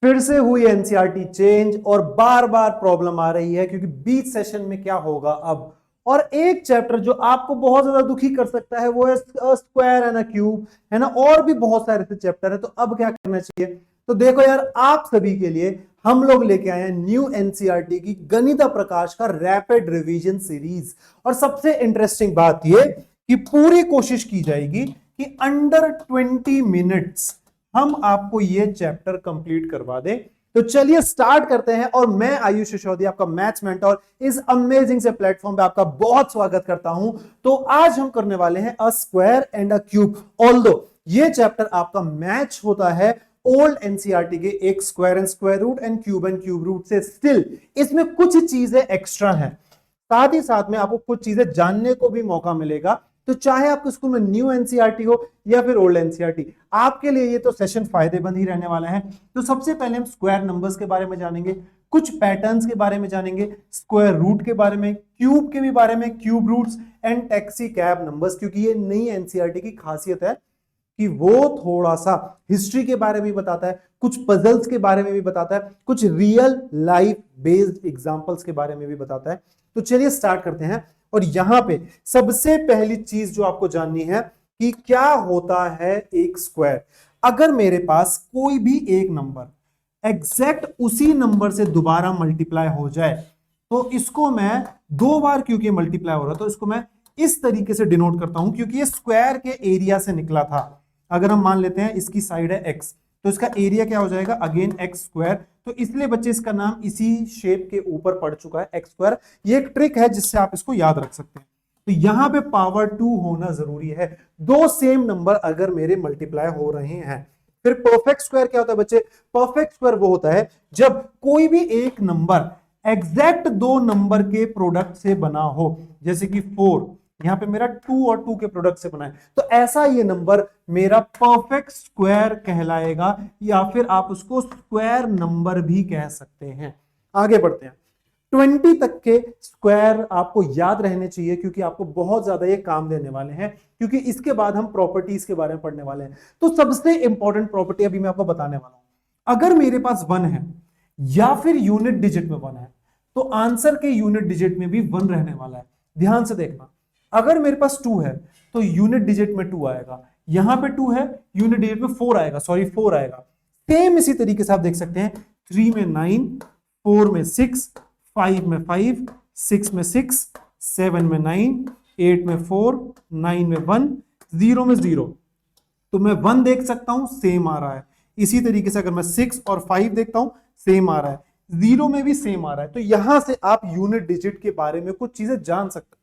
फिर से हुई एनसीईआरटी चेंज और बार बार प्रॉब्लम आ रही है क्योंकि बीच सेशन में क्या होगा अब। और एक चैप्टर जो आपको बहुत ज्यादा दुखी कर सकता है वो है स्क्वायर एंड अ क्यूब, है ना। और भी बहुत सारे ऐसे चैप्टर है, तो अब क्या करना चाहिए। तो देखो यार, आप सभी के लिए हम लोग लेके आए हैं न्यू एनसीईआरटी की गणिता प्रकाश का रैपिड रिवीजन सीरीज। और सबसे इंटरेस्टिंग बात यह कि पूरी कोशिश की जाएगी कि अंडर 20 मिनट्स हम आपको ये चैप्टर कंप्लीट करवा दें। तो चलिए स्टार्ट करते हैं। और मैं आयुष सिसोदिया, आपका मैथ्स मेंटर, इस अमेजिंग से प्लेटफॉर्म पे आपका बहुत स्वागत करता हूं। तो आज हम करने वाले हैं a square and a cube. Although ये चैप्टर आपका मैच होता है ओल्ड एनसीईआरटी के एक square and square root and cube root से, स्टिल इसमें कुछ चीजें एक्स्ट्रा हैं। साथ ही साथ में आपको कुछ चीजें जानने को भी मौका मिलेगा। तो चाहे आपके स्कूल में न्यू एनसीईआरटी हो या फिर ओल्ड एनसीईआरटी, आपके लिए ये तो सेशन फायदेमंद ही रहने वाला है। तो सबसे पहले हम स्क्वायर नंबर्स के बारे में जानेंगे, कुछ पैटर्न्स के बारे में जानेंगे, स्क्वायर रूट के बारे में, क्यूब के भी बारे में, cube roots and taxi cab numbers, क्योंकि ये नई एनसीईआरटी की खासियत है कि वो थोड़ा सा हिस्ट्री के बारे में बताता है, कुछ पजल्स के बारे में भी बताता है, कुछ रियल लाइफ बेस्ड एग्जांपल्स के बारे में भी बताता है। तो चलिए स्टार्ट करते हैं। और यहां पे सबसे पहली चीज जो आपको जाननी है कि क्या होता है एक स्क्वायर। अगर मेरे पास कोई भी एक नंबर एग्जैक्ट उसी नंबर से दोबारा मल्टीप्लाई हो जाए, तो इसको मैं दो बार, क्योंकि मल्टीप्लाई हो रहा है तो इसको मैं इस तरीके से डिनोट करता हूं, क्योंकि ये स्क्वायर के एरिया से निकला था। अगर हम मान लेते हैं इसकी साइड है x, तो इसका एरिया क्या हो जाएगा, अगेन x स्क्वायर। तो इसलिए बच्चे इसका नाम इसी शेप के ऊपर पड़ चुका है, x स्क्वायर। ये एक ट्रिक है जिससे आप इसको याद रख सकते हैं। तो यहां पे पावर 2 होना जरूरी है, दो सेम नंबर अगर मेरे मल्टीप्लाई हो रहे हैं। फिर परफेक्ट स्क्वायर क्या होता है बच्चे, परफेक्ट स्क्वायर वो होता है जब कोई भी एक नंबर एग्जैक्ट दो नंबर के प्रोडक्ट से बना हो, जैसे कि 4 यहां पे मेरा 2 और 2 के प्रोडक्ट से बना है, तो ऐसा ये नंबर मेरा परफेक्ट स्क्वायर कहलाएगा, या फिर आप उसको स्क्वायर नंबर भी कह सकते हैं। आगे बढ़ते हैं। 20 तक के स्क्वायर आपको याद रहने चाहिए, क्योंकि आपको बहुत ज्यादा ये काम देने वाले हैं, क्योंकि इसके बाद हम प्रॉपर्टीज के बारे में पढ़ने वाले हैं। तो सबसे इंपॉर्टेंट प्रॉपर्टी अभी मैं आपको बताने वाला हूं। अगर मेरे पास 1 है या फिर यूनिट डिजिट में 1 है, तो आंसर के यूनिट डिजिट में भी 1 रहने वाला है। ध्यान से देखना, अगर मेरे पास 2 है तो यूनिट डिजिट में 2 आएगा, यहां पे 2 है, यूनिट डिजिट में 4 आएगा, 4 आएगा। सेम इसी तरीके से आप देख सकते हैं, 3 में 9, 4 में 6, 5 में 5, 6 में 6, 7 में 9, 8 में 4, 9 में 1, 0 में 0। तो मैं 1 देख सकता हूं, सेम आ रहा है। इसी तरीके से अगर मैं 6 और 5 देखता हूं, सेम आ रहा है। 0 में भी सेम आ रहा है। तो यहां से आप यूनिट डिजिट के बारे में कुछ चीजें जान सकते हैं।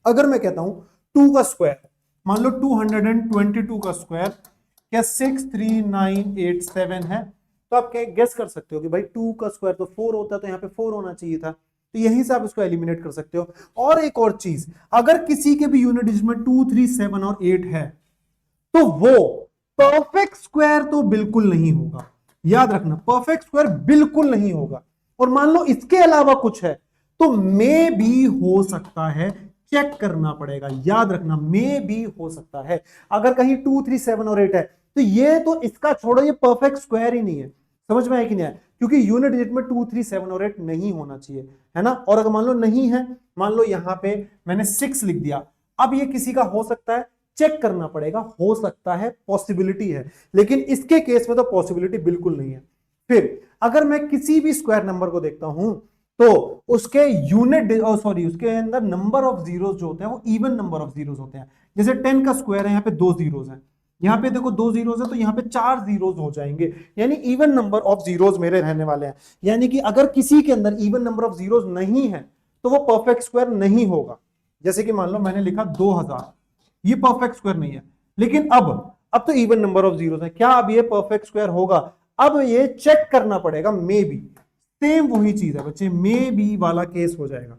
अगर मैं कहता हूं 2 का स्क्वायर, मान लो 222 का स्क्वायर क्या 63987 है, तो आप क्या गेस कर सकते हो कि भाई 2 का स्क्वायर तो 4 होता है, तो यहां पे 4 होना चाहिए था। तो यहीं से आप इसको एलिमिनेट कर सकते हो। और एक और चीज, अगर किसी के भी यूनिट डिजिट में 2, 3, 7 और 8 है, तो वो परफेक्ट स्क्वायर तो बिल्कुल नहीं होगा। याद रखना, परफेक्ट स्क्वायर बिल्कुल नहीं होगा। और मान लो इसके अलावा कुछ है, तो मे भी हो सकता है, चेक करना पड़ेगा। याद रखना, मे भी हो सकता है। अगर कहीं 2, 3, 7 और 8 है, तो ये तो इसका छोड़ो, ये परफेक्ट स्क्वायर ही नहीं है। समझ में आया कि नहीं आया, क्योंकि यूनिट डिजिट में 2, 3, 7 और 8 नहीं होना चाहिए, है ना। और अगर मान लो नहीं है, मान लो यहां पे मैंने 6 लिख दिया, अब ये किसी का हो सकता है, चेक करना पड़ेगा, हो सकता है, पॉसिबिलिटी है। लेकिन इसके केस में तो पॉसिबिलिटी बिल्कुल नहीं है। फिर अगर मैं किसी भी स्क्वायर नंबर को देखता हूं, तो उसके यूनिट उसके अंदर नंबर ऑफ जीरोस जो होते हैं वो इवन नंबर ऑफ जीरोस होते हैं। जैसे 10 का स्क्वायर है, यहाँ पे 2 जीरोस हैं, यहाँ पे देखो 2 जीरोस है, तो यहाँ पे 4 जीरोस हो जाएंगे, यानी इवन नंबर ऑफ जीरोस मेरे रहने वाले हैं। यानी कि अगर किसी के अंदर इवन नंबर ऑफ जीरोस नहीं है, तो वो परफेक्ट स्क्वायर नहीं होगा। जैसे कि मान लो मैंने लिखा 2000, ये परफेक्ट स्क्वायर नहीं है। लेकिन अब तो इवन नंबर ऑफ जीरोस है, क्या अब ये परफेक्ट स्क्वायर होगा? अब ये चेक करना पड़ेगा, मे बी। सेम वही चीज है बच्चे, मे बी वाला केस हो जाएगा।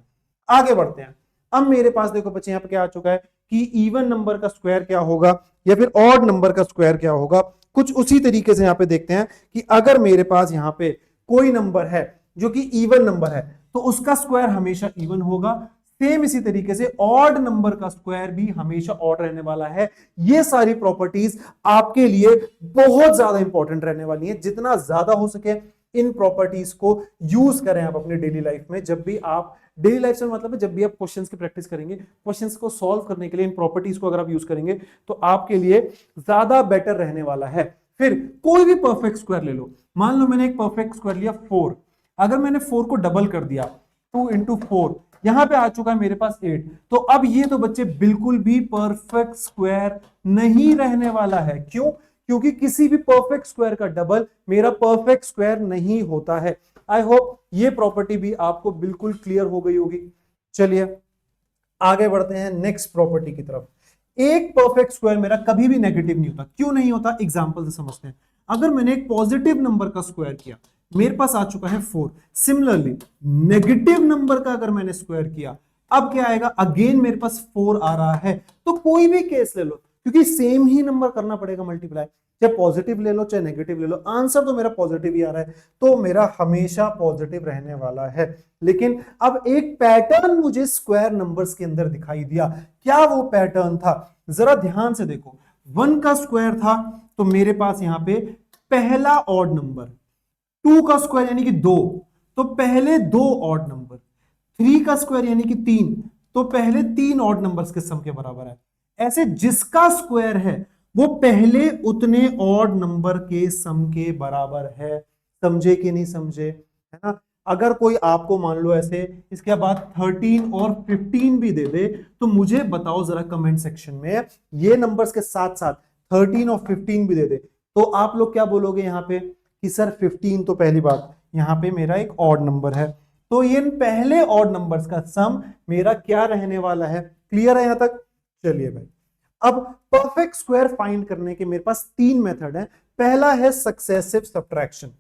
आगे बढ़ते हैं। अब मेरे पास देखो बच्चे, यहां पे क्या आ चुका है कि इवन नंबर का स्क्वायर क्या होगा या फिर ऑड नंबर का स्क्वायर क्या होगा। कुछ उसी तरीके से यहां पे देखते हैं कि अगर मेरे पास यहां पे कोई नंबर है जो कि इवन नंबर है, तो उसका स्क्वायर हमेशा इवन होगा। सेम इसी तरीके से ऑड नंबर का स्क्वायर भी हमेशा ऑड रहने वाला है। ये सारी प्रॉपर्टीज आपके लिए बहुत ज्यादा इंपॉर्टेंट रहने वाली है। जितना ज्यादा हो सके इन प्रॉपर्टीज को यूज करें आप अपने डेली लाइफ में। जब भी आप डेली लाइफ से मतलब है जब भी आप क्वेश्चंस की प्रैक्टिस करेंगे, क्वेश्चंस को सॉल्व करने के लिए इन प्रॉपर्टीज को अगर आप यूज करेंगे तो आपके लिए ज्यादा बेटर रहने वाला है। फिर कोई भी परफेक्ट स्क्वायर ले लो, मान लो मैंने एक परफेक्ट स्क्वायर लिया 4, अगर मैंने 4 को डबल कर दिया 2 इंटू 4, यहां पे आ चुका है मेरे पास 8, तो अब ये तो बच्चे बिल्कुल भी परफेक्ट स्क्वायर नहीं रहने वाला है। क्यों? क्योंकि किसी भी परफेक्ट स्क्वायर का डबल मेरा परफेक्ट स्क्वायर नहीं होता है। आई होप ये प्रॉपर्टी भी आपको बिल्कुल क्लियर हो गई होगी। चलिए आगे बढ़ते हैं नेक्स्ट प्रॉपर्टी की तरफ। एक परफेक्ट स्क्वायर मेरा कभी भी नेगेटिव नहीं होता। क्यों नहीं होता? एग्जांपल से समझते हैं। अगर मैंने एक पॉजिटिव नंबर का स्क्वायर किया, मेरे पास आ चुका है 4। सिमिलरली नेगेटिव नंबर का अगर मैंने स्क्वायर किया, अब क्या आएगा? अगेन मेरे पास 4 आ रहा है। तो कोई भी केस ले लो, क्योंकि सेम ही नंबर करना पड़ेगा मल्टीप्लाई, चाहे पॉजिटिव ले लो चाहे नेगेटिव ले लो, आंसर तो मेरा पॉजिटिव ही आ रहा है, तो मेरा हमेशा पॉजिटिव रहने वाला है। लेकिन अब एक पैटर्न मुझे स्क्वायर नंबर्स के अंदर दिखाई दिया। क्या वो पैटर्न था? जरा ध्यान से देखो। 1 का स्क्वायर था तो मेरे पास यहां पे पहला ऑड नंबर, 2 का स्क्वायर यानी कि 2, तो पहले 2 ऑड नंबर, 3 का स्क्वायर यानी कि 3, तो पहले 3 ऑड नंबर्स के सम के बराबर है। ऐसे जिसका स्क्वायर है वो पहले उतने ऑड नंबर के सम के बराबर है। समझे कि नहीं समझे? है ना? अगर कोई आपको मान लो ऐसे इसके बाद 13 और 15 भी दे दे, तो मुझे बताओ जरा कमेंट सेक्शन में, ये नंबर्स के साथ साथ 13 और 15 भी दे दे, तो आप लोग क्या बोलोगे यहां पे कि सर 15 तो पहली बात यहां पे मेरा एक ऑड नंबर है, तो ये पहले ऑड नंबर्स का सम मेरा क्या रहने वाला है? क्लियर है यहां तक? चलिए भाई, अब परफेक्ट स्क्वायर फाइंड करने के मेरे पास 3 मेथड है। पहला है सक्सेसिव सब्ट्रैक्शन,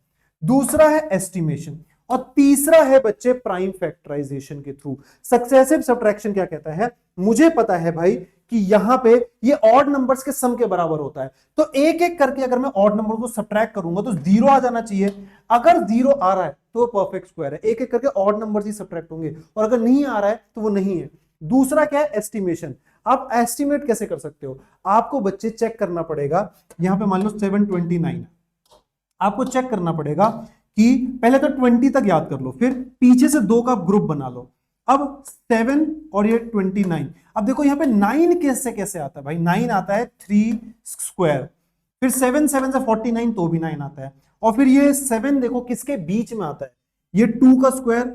दूसरा है एस्टिमेशन, और तीसरा है बच्चे प्राइम फैक्टराइजेशन के थ्रू। सक्सेसिव सब्ट्रैक्शन क्या कहता है? मुझे पता है भाई कि यहां पे ये ऑड नंबर्स के सम के बराबर होता है, तो एक एक करके अगर मैं ऑड नंबर को सब्ट्रैक्ट करूंगा तो 0 आ जाना चाहिए। अगर 0 आ रहा है तो वो परफेक्ट स्क्वायर है, एक एक करके ऑड नंबर्स ही सब्ट्रैक्ट होंगे, और अगर नहीं आ रहा है तो वो नहीं है। दूसरा क्या है? एस्टिमेशन। आप एस्टिमेट कैसे कर सकते हो? आपको बच्चे चेक करना पड़ेगा, यहां पे मान लो 729, आपको चेक करना पड़ेगा कि पहले तो 20 तक याद कर लो, फिर पीछे से 2 का ग्रुप बना लो। अब 7 और ये 29, अब देखो यहां पे 9 कैसे कैसे आता है भाई? 9 आता है 3 स्क्वायर, फिर 7 7 से 49 तो भी 9 आता है, और फिर ये 7 देखो किसके बीच में आता है? ये 2 का स्क्वायर,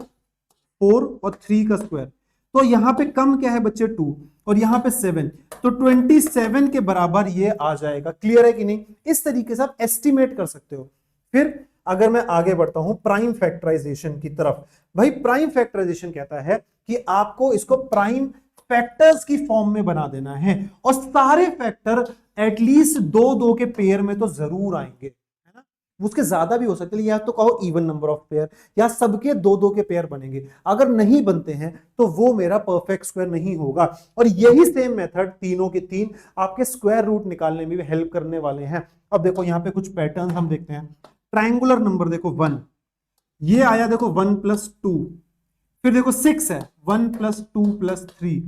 4 और 3 का स्क्वायर, तो यहां पे कम क्या है बच्चे? 2, और यहां पे 7, तो 27 के बराबर ये आ जाएगा। क्लियर है कि नहीं? इस तरीके से आप एस्टिमेट कर सकते हो। फिर अगर मैं आगे बढ़ता हूं प्राइम फैक्टराइजेशन की तरफ, भाई प्राइम फैक्टराइजेशन कहता है कि आपको इसको प्राइम फैक्टर्स की फॉर्म में बना देना है, और सारे फैक्टर एटलीस्ट 2-2 के पेयर में तो जरूर आएंगे, है ना? उसके ज्यादा भी हो सकते हैं, या तो कहो इवन नंबर ऑफ पेयर, या सबके 2-2 के पेयर बनेंगे। अगर नहीं बनते हैं तो वो मेरा परफेक्ट स्क्वायर नहीं होगा। और यही सेम मेथड तीनों के तीन आपके स्क्वायर रूट निकालने में भी हेल्प करने वाले हैं। अब देखो यहां पे कुछ पैटर्न हम देखते हैं। ट्रायंगुलर नंबर देखो 1, ये आया देखो 1 + 2, फिर देखो 6 है 1 + 2 + 3,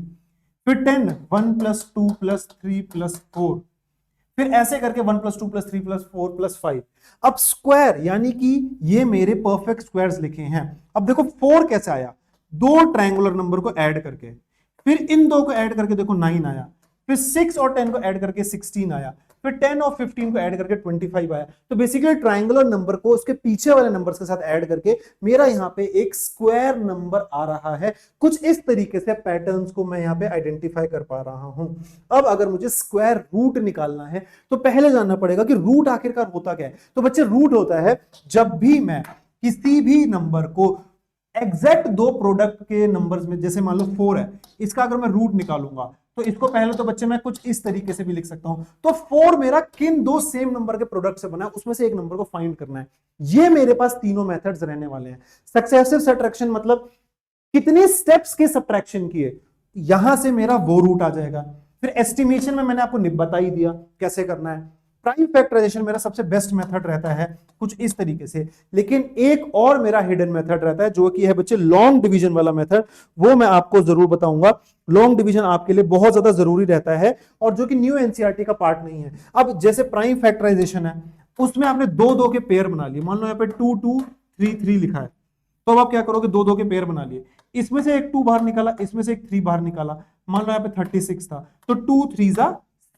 फिर 10 1 + 2 + 3 + 4, फिर ऐसे करके 1 + 2 + 3 + 4 + 5। अब स्क्वायर यानी कि ये मेरे परफेक्ट स्क्वायर्स लिखे हैं। अब देखो 4 कैसे आया? 2 ट्रायंगुलर नंबर को ऐड करके, फिर इन 2 को ऐड करके देखो 9 आया, फिर 6 और 10 को ऐड करके 16 आया, फिर 10 और 15 को ऐड करके 25 आया। तो बेसिकली ट्रायंगुलर नंबर को उसके पीछे वाले नंबर्स के साथ ऐड करके मेरा यहां पे एक स्क्वायर नंबर आ रहा है। कुछ इस तरीके से पैटर्न्स को मैं यहां पे आइडेंटिफाई कर पा रहा हूं। अब अगर मुझे स्क्वायर रूट निकालना है तो पहले जानना पड़ेगा कि रूट आखिरकार होता क्या है। तो बच्चे रूट होता है जब भी मैं किसी भी नंबर को एग्जैक्ट 2 प्रोडक्ट के नंबर्स में, जैसे मान लो 4 है, इसका अगर मैं रूट निकालूंगा तो इसको पहले तो बच्चे मैं कुछ इस तरीके से भी लिख सकता हूं। तो 4 मेरा किन 2 सेम नंबर के प्रोडक्ट से बना है, उसमें से एक नंबर को फाइंड करना है। ये मेरे पास तीनों मेथड्स रहने वाले हैं। सक्सेसिव सब्ट्रैक्शन मतलब कितने स्टेप्स के सब्ट्रैक्शन किए, यहां से मेरा वो रूट आ जाएगा। फिर एस्टिमेशन में मैंने आपको बता ही दिया कैसे करना है। प्राइम फैक्टराइजेशन मेरा सबसे बेस्ट मेथड रहता है कुछ इस तरीके से। लेकिन एक और मेरा हिडन मेथड रहता है जो कि है बच्चे लॉन्ग डिवीजन वाला मेथड, वो मैं आपको जरूर बताऊंगा। लॉन्ग डिवीजन आपके लिए बहुत ज्यादा जरूरी रहता है और जो कि न्यू एनसीईआरटी का पार्ट नहीं है। अब जैसे प्राइम फैक्टराइजेशन है, उसमें आपने दो दो के पेयर बना लिए, मान लो यहाँ पे 2 2 3 3 लिखा है, तो अब आप क्या करोगे, दो दो के पेयर बना लिए, इसमें से एक 2 बाहर निकाला, इसमें से एक 3 बाहर निकाला, मान लो यहाँ पे 36 था, तो 2 3 जा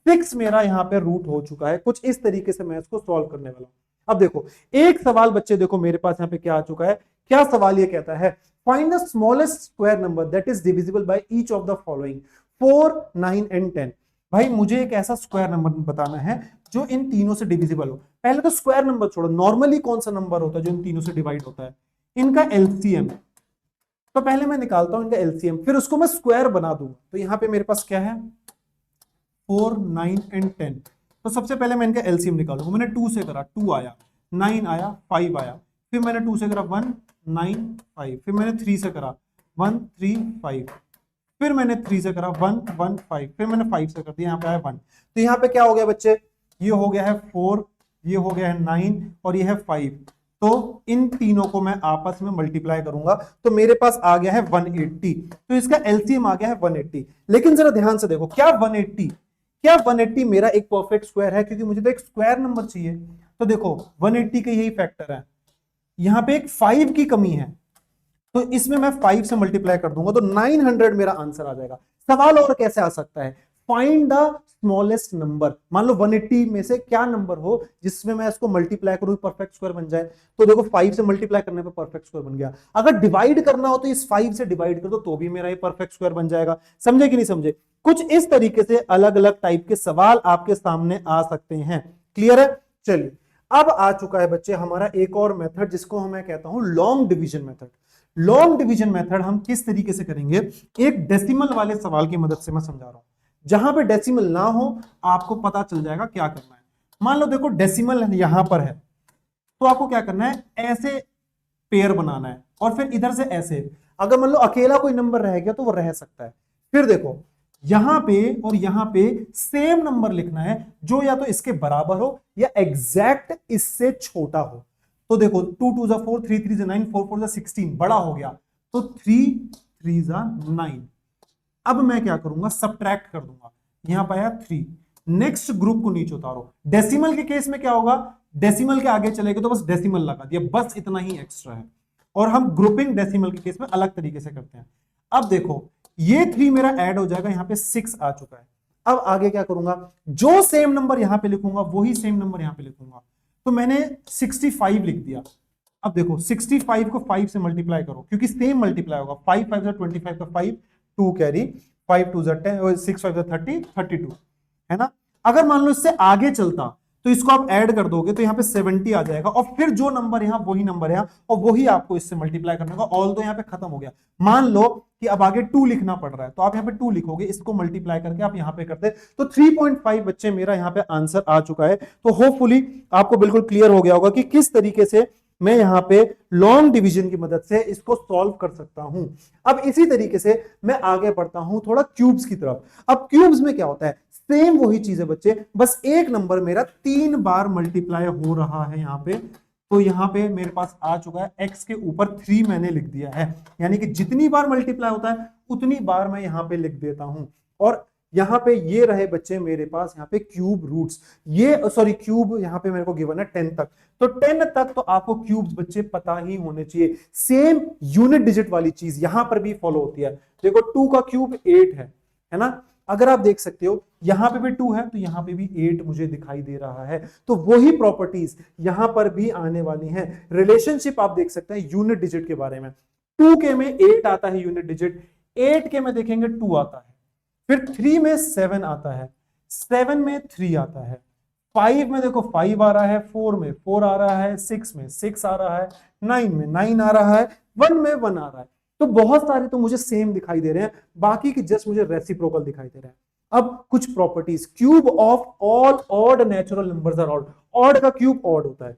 6 मेरा यहाँ पे रूट हो चुका है। कुछ इस तरीके से मैं इसको सॉल्व करने वाला हूं। अब देखो एक सवाल बच्चे, देखो मेरे पास यहाँ पे क्या आ चुका है, क्या सवाल ये कहता है, find the smallest square number that is divisible by each of the following 4 9 and 10। भाई मुझे एक ऐसा स्क्वायर नंबर बताना है जो इन तीनों से डिविजिबल हो। पहले तो स्क्वायर नंबर छोड़ो, नॉर्मली कौन सा नंबर होता है जो इन तीनों से डिवाइड होता है, इनका एलसीएम। तो पहले मैं निकालता हूं इनका एलसीएम, फिर उसको मैं स्क्वायर बना दूंगा। तो यहां पे मेरे पास क्या है, 4 9 एंड 10। तो सबसे पहले मैं इनका एलसीएम निकालूंगा। मैंने 2 से करा, 2 आया, 9 आया, 5 आया, फिर मैंने 2 से करा 1 9 5, फिर मैंने 3 से करा 1 3 5, फिर मैंने 3 से करा 1 1 5, फिर मैंने 5 से कर दिया, यहाँ पे आया 1। तो यहाँ पे क्या हो गया बच्चे, ये हो गया है 4, ये हो गया है 9 और ये है 5। तो इन तीनों को मैं आपस में मल्टीप्लाई करूंगा तो मेरे पास आ गया है 180। तो इसका एलसीएम आ गया है 180। लेकिन जरा ध्यान से देखो, क्या 180 मेरा एक परफेक्ट स्क्वायर है, क्योंकि मुझे तो एक स्क्वायर नंबर चाहिए। तो देखो 180 के यही फैक्टर है, यहां पे एक 5 की कमी है, तो इसमें मैं 5 से मल्टीप्लाई कर दूंगा तो 900 मेरा आंसर आ जाएगा। सवाल और कैसे आ सकता है, फाइंड द स्मॉलेस्ट नंबर। मान लो 180 में से क्या नंबर हो जिसमें मैं इसको मल्टीप्लाई करूं परफेक्ट स्क्वायर बन जाए। तो देखो 5 से मल्टीप्लाई करने पे परफेक्ट स्क्वायर बन गया। अगर डिवाइड करना हो तो इस 5 से डिवाइड कर दो तो भी मेरा ये परफेक्ट स्क्वायर बन जाएगा। समझे कि नहीं समझे? कुछ इस तरीके से अलग अलग टाइप के सवाल आपके सामने आ सकते हैं। क्लियर है? चलिए अब आ चुका है बच्चे हमारा एक और मेथड, जिसको मैं कहता हूं long division method. Long division method हम किस तरीके से करेंगे, एक डेसिमल वाले सवाल की मदद से मैं समझा रहा हूं। जहां पे डेसिमल ना हो आपको पता चल जाएगा क्या करना है। मान लो देखो डेसिमल यहां पर है, तो आपको क्या करना है, ऐसे पेयर बनाना है और फिर इधर से ऐसे। अगर मान लो अकेला कोई नंबर रह गया तो वो रह सकता है। फिर देखो यहां पे और यहां पे सेम नंबर लिखना है जो या तो इसके बराबर हो या एग्जैक्ट इससे छोटा हो। तो देखो 2 2 जा 4, 3 3 जा 9, 4 4 जा 16, बड़ा हो गया, तो 3 3 जा 9। अब मैं क्या करूंगा, सब्ट्रैक्ट कर दूंगा, यहां पर आया 3। नेक्स्ट ग्रुप को नीचे उतारो। डेसिमल के केस में क्या होगा, डेसिमल के आगे चलेगा तो बस डेसिमल लगा दिया, बस इतना ही एक्स्ट्रा है। और हम ग्रुपिंग डेसिमल के केस में अलग तरीके से करते हैं। अब देखो ये 3 मेरा ऐड हो जाएगा, यहां पे 6 आ चुका है। अब आगे क्या करूंगा, जो सेम नंबर यहां पे लिखूंगा वही सेम नंबर यहां पे लिखूंगा। तो मैंने 65 लिख दिया। अब देखो 65 को 5 से मल्टीप्लाई करो, क्योंकि सेम मल्टीप्लाई होगा। 5 5 जा 25 का 5, 2 कैरी, 5 2 जा 10, 6 5 जा 30, 32 है ना। अगर मान लो इससे आगे चलता तो इसको आप ऐड कर दोगे तो यहाँ पे 70 आ जाएगा, और फिर जो नंबर यहाँ वही नंबर है और वही आपको इससे मल्टीप्लाई करने का। ऑल तो यहाँ पे खत्म हो गया। मान लो कि अब आगे 2 लिखना पड़ रहा है तो आप यहाँ पे 2 लिखोगे, इसको मल्टीप्लाई करके आप यहाँ पे करते, तो 3.5 बच्चे मेरा यहाँ पे आंसर आ चुका है। तो होपफुली आपको बिल्कुल क्लियर हो गया होगा कि किस तरीके से मैं यहाँ पे लॉन्ग डिवीजन की मदद से इसको सॉल्व कर सकता हूं। अब इसी तरीके से मैं आगे बढ़ता हूं थोड़ा क्यूब्स की तरफ। अब क्यूब्स में क्या होता है, सेम वही चीज है बच्चे, बस एक नंबर मेरा 3 बार मल्टीप्लाई हो रहा है यहाँ पे। तो यहाँ पे मेरे पास आ चुका है, x के ऊपर 3 मैंने लिख दिया है, यानी कि जितनी बार मल्टीप्लाई होता है उतनी बार मैं यहाँ पे लिख देता हूं। और यहाँ पे ये रहे बच्चे मेरे पास यहाँ पे क्यूब रूट्स, ये सॉरी क्यूब यहाँ पे मेरे को गिवन है 10 तक। तो 10 तक तो आपको क्यूब्स बच्चे पता ही होने चाहिए। सेम यूनिट डिजिट वाली चीज यहां पर भी फॉलो होती है। देखो 2 का क्यूब 8 है ना। अगर आप देख सकते हो यहां पे भी 2 है तो यहां पे भी 8 मुझे दिखाई दे रहा है। तो वही प्रॉपर्टीज यहां पर भी आने वाली हैं। रिलेशनशिप आप देख सकते हैं यूनिट डिजिट के बारे में। 2 के में 8 आता है यूनिट डिजिट, 8 के में देखेंगे 2 आता है, फिर 3 में 7 आता है, 7 में 3 आता है, 5 में देखो 5 आ रहा है, 4 में 4 आ रहा है, 6 में 6 आ रहा है, 9 में 9 आ रहा है, 1 में 1 आ रहा है। तो बहुत सारे तो मुझे सेम दिखाई दे रहे हैं, बाकी की जस्ट मुझे रेसिप्रोकल दिखाई दे रहे हैं। अब कुछ properties, cube of all odd natural numbers are odd. Odd का क्यूब ऑड होता है।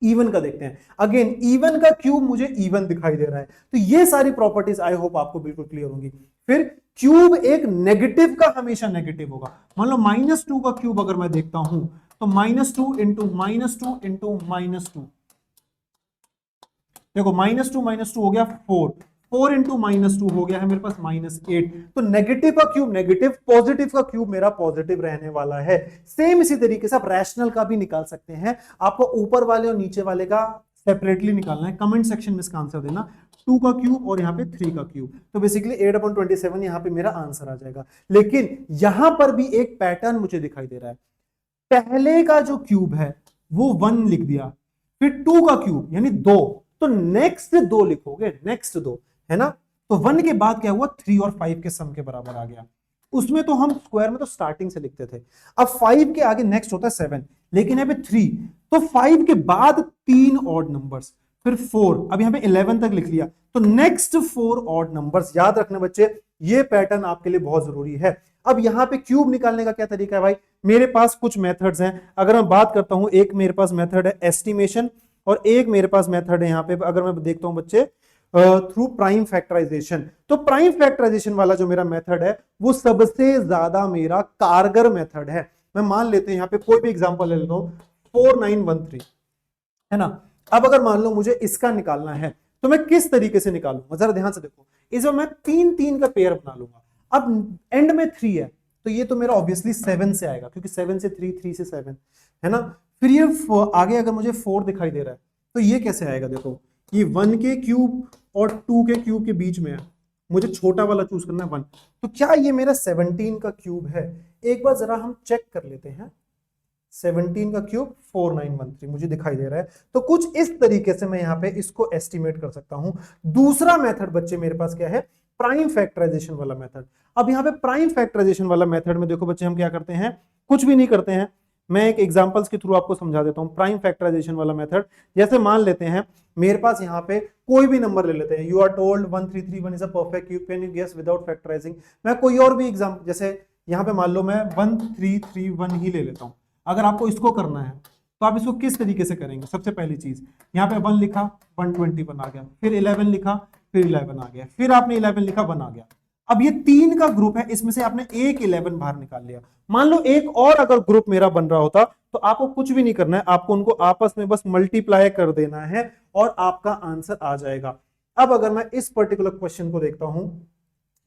इवन का देखते हैं, अगेन इवन का क्यूब मुझे इवन दिखाई दे रहा है। तो ये सारी प्रॉपर्टीज आई होप आपको बिल्कुल क्लियर होंगी। फिर क्यूब एक नेगेटिव का हमेशा नेगेटिव होगा। मान लो -2 का क्यूब अगर मैं देखता हूं तो -2 इंटू -2 इंटू -2, देखो -2 -2 हो गया 4, 4 इंटू -2 हो गया है मेरे पास -8। तो नेगेटिव का क्यूब नेगेटिव, पॉजिटिव का क्यूब मेरा पॉजिटिव रहने वाला है। सेम इसी तरीके से आप रैशनल का भी निकाल सकते हैं। आपको ऊपर वाले और नीचे वाले का सेपरेटली निकालना है। कमेंट सेक्शन में इसका आंसर देना, 2 का क्यूब और यहाँ पे 3 का क्यूब। तो बेसिकली 8/27 यहाँ पे मेरा आंसर आ जाएगा। लेकिन यहां पर भी एक पैटर्न मुझे दिखाई दे रहा है। पहले का जो क्यूब है वो 1 लिख दिया, फिर 2 का क्यूब यानी 2, तो नेक्स्ट 2 लिखोगे, नेक्स्ट 2, है ना। तो 1 के बाद क्या हुआ, 3 और 5 के सम के बराबर आ गया। उसमें तो हम स्क्वायर में तो स्टार्टिंग से लिखते थे। अब 5 के आगे नेक्स्ट होता है 7, लेकिन यहाँ पे 3, तो 5 के बाद 3 ऑड नंबर्स, फिर 4, अब यहाँ पे 11 तक लिख लिया, तो नेक्स्ट 4 ऑड नंबर्स। याद रखना बच्चे, ये पैटर्न आपके लिए बहुत जरूरी है। अब यहाँ पे क्यूब निकालने का क्या तरीका है भाई, मेरे पास कुछ मेथड्स हैं। अगर मैं बात करता हूं, एक मेरे पास मेथड है एस्टिमेशन, और एक मेरे पास मेथड है यहाँ पे, अगर मैं देखता हूं बच्चे, थ्रू प्राइम फैक्टराइजेशन। तो प्राइम फैक्टराइजेशन वाला जो मेरा मेथड है वो सबसे ज्यादा मेरा कारगर मेथड है। मैं मान लेते हैं यहाँ पे कोई भी एग्जांपल ले लेता हूं, 4913, है ना। अब अगर मान लो मुझे इसका निकालना है तो मैं किस तरीके से निकालूंगा, जरा ध्यान से देखो। इस बार मैं 3-3 का पेयर बना लूंगा। अब एंड में 3 है, तो ये तो मेरा ऑब्वियसली 7 से आएगा, क्योंकि 7 से 3, 3 से 7, है ना। फिर ये आगे अगर मुझे 4 दिखाई दे रहा है तो ये कैसे आएगा, देखो ये 1 के क्यूब और 2 के क्यूब के बीच में है, मुझे छोटा वाला चूज करना है 1। तो क्या ये मेरा 17 का क्यूब है? एक बार जरा हम चेक कर लेते हैं। 17 का क्यूब 4913 मुझे दिखाई दे रहा है। तो कुछ इस तरीके से मैं यहाँ पे इसको एस्टिमेट कर सकता हूं। दूसरा मेथड बच्चे मेरे पास क्या है, प्राइम फैक्टराइजेशन वाला मेथड। अब यहाँ पे प्राइम फैक्टराइजेशन वाला मेथड में देखो बच्चे, हम क्या करते हैं, कुछ भी नहीं करते हैं। मैं एक एग्जांपल्स के थ्रू आपको समझा देता हूं। प्राइम फैक्टराइजेशन वाला मेथड, जैसे मान लेते हैं मेरे पास यहाँ पे कोई भी नंबर ले लेते हैं। You are told 1331 is a perfect cube, can you guess without factorising. मैं कोई और भी एग्जांपल, जैसे यहाँ पे मान लो मैं 1331 ही ले लेता हूँ। अगर आपको इसको करना है तो आप इसको किस तरीके से करेंगे, सबसे पहली चीज यहाँ पे 1 लिखा, 121 आ गया, फिर 11 लिखा, फिर 11 आ गया, फिर आपने 11 लिखा, 1 आ गया। अब ये 3 का ग्रुप है, इसमें से आपने एक 11 बाहर निकाल लिया। मान लो एक और अगर ग्रुप मेरा बन रहा होता तो आपको कुछ भी नहीं करना है, आपको उनको आपस में बस मल्टीप्लाई कर देना है और आपका आंसर आ जाएगा। अब अगर मैं इस पर्टिकुलर क्वेश्चन को देखता हूं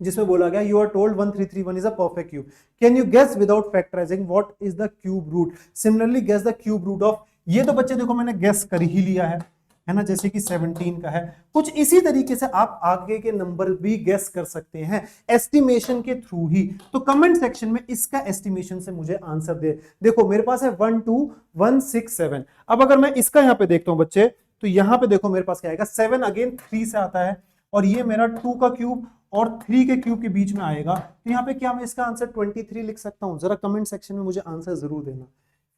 जिसमें बोला गया you are told 1331 is a perfect cube, can you guess without factorising what is the cube root, similarly guess the cube root of. ये तो बच्चे देखो मैंने गेस कर ही लिया है ना, जैसे कि 17 का है। कुछ इसी तरीके से आप आगे के नंबर भी गेस कर सकते हैं एस्टिमेशन के थ्रू ही। तो कमेंट सेक्शन में इसका एस्टिमेशन से मुझे आंसर दे। देखो मेरे पास है 12167। अब अगर मैं इसका यहाँ पे देखता हूं बच्चे, तो यहाँ पे देखो मेरे पास क्या आएगा, 7 अगेन 3 से आता है, और ये मेरा 2 का क्यूब और 3 के क्यूब के बीच में आएगा। तो यहाँ पे क्या मैं इसका आंसर 23 लिख सकता हूं? जरा कमेंट सेक्शन में मुझे आंसर जरूर देना।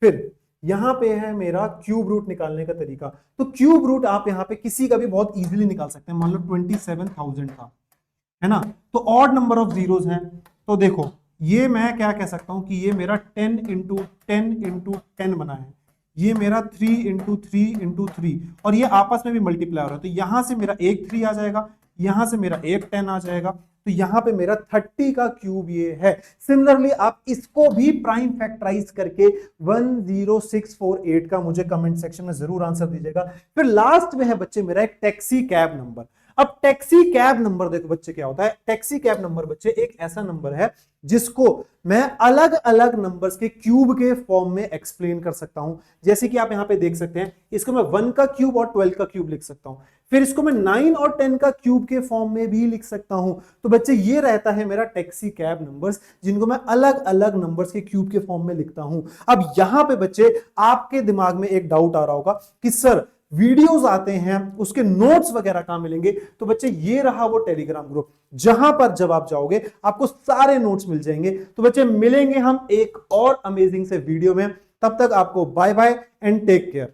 फिर यहां पे है मेरा क्यूब रूट निकालने का तरीका। तो क्यूब रूट आप यहां पे किसी का भी बहुत इजीली निकाल सकते हैं। मान लो 27,000 था, है ना, तो ऑड नंबर ऑफ जीरोस हैं। तो देखो ये मैं क्या कह सकता हूं कि ये मेरा 10 इंटू 10 इंटू 10 बना है, ये मेरा 3 इंटू 3 इंटू 3, और ये आपस में भी मल्टीप्लाई हो रहा है। तो यहां से मेरा एक 3 आ जाएगा, यहां से मेरा एक 10 आ जाएगा, तो यहां पे मेरा 30 का क्यूब ये है। सिमिलरली आप इसको भी प्राइम फैक्टराइज करके 10648 का मुझे कमेंट सेक्शन में जरूर आंसर दीजिएगा। फिर लास्ट में है बच्चे मेरा एक टैक्सी कैब नंबर। अब टैक्सी कैब नंबर देखो बच्चे क्या होता है, टैक्सी कैब नंबर बच्चे एक ऐसा नंबर है जिसको मैं अलग अलग नंबर्स के क्यूब के फॉर्म में एक्सप्लेन कर सकता हूं। जैसे कि आप यहां पे देख सकते हैं, इसको मैं 1 का क्यूब और 12 का क्यूब लिख सकता हूं, फिर इसको मैं 9 और 10 का क्यूब के फॉर्म में भी लिख सकता हूं। तो बच्चे ये रहता है मेरा टैक्सी कैब नंबर्स, जिनको मैं अलग अलग नंबर्स के क्यूब के फॉर्म में लिखता हूं। अब यहां पे बच्चे आपके दिमाग में एक डाउट आ रहा होगा कि सर वीडियोस आते हैं, उसके नोट्स वगैरह कहां मिलेंगे? तो बच्चे ये रहा वो टेलीग्राम ग्रुप, जहां पर जब आप जाओगे आपको सारे नोट्स मिल जाएंगे। तो बच्चे मिलेंगे हम एक और अमेजिंग से वीडियो में, तब तक आपको bye bye and take care.